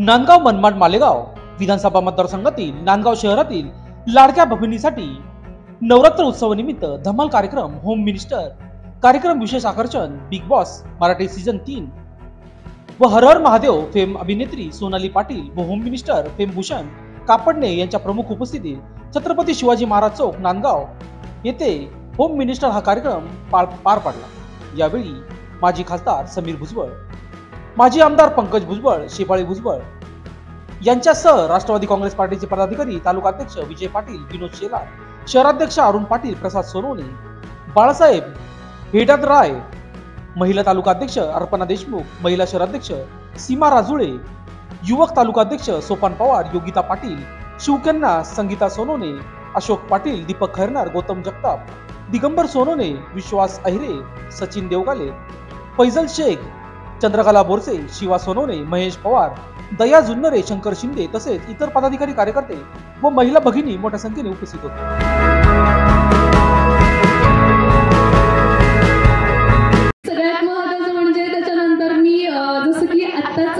नांदगाव मनमाड मालेगाव विधानसभा मतदारसंघातील नांदगाव शहरातील लाडक्या भगिनीसाठी नवरात्र उत्सवानिमित्त धमाल कार्यक्रम होम मिनिस्टर कार्यक्रम विशेष आकर्षण बिग बॉस मराठी सीझन 3 व हर हर महादेव फेम अभिनेत्री सोनाली पाटील व home minister fame Bhushan Kapadne यांच्या प्रमुख उपस्थितीत छत्रपती शिवाजी महाराज चौक नांदगाव येथे होम मिनिस्टर हा कार्यक्रम पार पडला। यावेळी माजी खासदार समीर भुजबळ, माजी आमदार पंकज भुजबळ, शेफाळी भुजबळ यांच्यासह राष्ट्रवादी काँग्रेस पार्टीचे पदाधिकारी, तालुका अध्यक्ष विजय पाटील, विनोद शेलार, शहराध्यक्ष अरुण पाटील, प्रसाद सोनवणे, बाळासाहेब भेडात राय, महिला तालुका अध्यक्ष अर्पणा देशमुख, महिला शहराध्यक्ष सीमा राजुळे, युवक तालुका अध्यक्ष सोपान पवार, योगिता पाटील, शिवकन्या संगीता सोनवणे, अशोक पाटील, दीपक खैरनार, गौतम जगताप, दिगंबर सोनवणे, विश्वास अहिरे, सचिन देवगाले, फैजल शेख, चंद्रकला बोरसे, शिवा सोनवणे, महेश पवार, दया जुन्नरे, शंकर शिंदे तसेच इतर पदाधिकारी, कार्यकर्ते व महिला भगिनी मोठ्या संख्येने उपस्थित होते। सगळ्यात महत्त्वाचं म्हणजे त्याच्यानंतर मी जसं की आत्ताच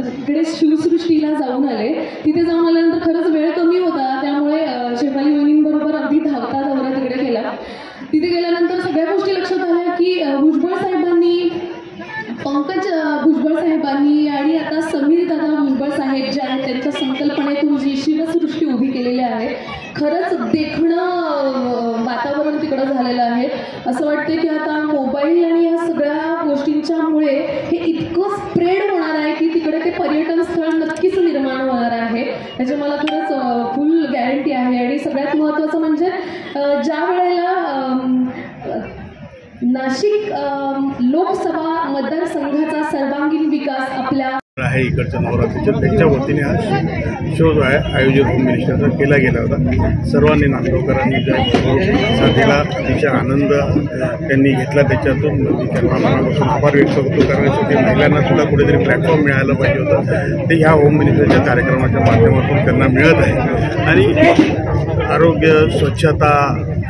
इकडे शिवसृष्टीला जाऊन आले, तिथे जाऊन आल्यानंतर खरंच वेळ कमी होता, त्यामुळे शेफाली वहिनींबरोबर अगदी धावता दौरा तिकडे केला। तिथे गेल्यानंतर सगळ्या गोष्टी लक्षात आल्या की भुजबळ साहेबांनी, पंकज भुजबळ साहेबांनी आणि आता समीर दादा भुजबळ साहेब जे आहेत त्यांच्या संकल्पनेतून जी शिवसृष्टी उभी केलेली आहे, खरंच देखणं वातावरण तिकडं झालेलं आहे। असं वाटतं की आता मोबाईल आणि या सगळ्या गोष्टींच्यामुळे हे इतकं स्प्रेड होणार आहे की तिकडे ते पर्यटन स्थळ नक्कीच निर्माण होणार आहे, याची मला खरंच फुल गॅरंटी आहे। आणि सगळ्यात महत्त्वाचं म्हणजे ज्या वेळेला नाशिक लोकसभा मतदारसंघाचा सर्वांगीण विकास आपल्या आहे इकडच्या नवरात्रीच्या त्यांच्या वतीने हा शो जो आहे आयोजित होम मिनिस्टरचा केला गेला होता। सर्वांनी नांदगावकरांनी साथ दिला, अतिशय आनंद त्यांनी घेतला त्याच्यातून त्यांना मनापासून आभार व्यक्त करतो, कारण शेवटी महिलांना सुद्धा कुठेतरी प्लॅटफॉर्म मिळायला पाहिजे होतं, ते ह्या होम मिनिस्टरच्या कार्यक्रमाच्या माध्यमातून त्यांना मिळत आहे। आणि आरोग्य, स्वच्छता,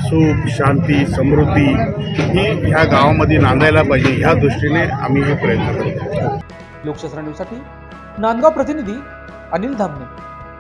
सुख, शांती, समृद्धी ही ह्या गावामध्ये नांदायला पाहिजे, ह्या दृष्टीने आम्ही हे प्रयत्न करतो। लोकशास्त्र न्यूजसाठी नांदगाव प्रतिनिधी अनिल धामणे।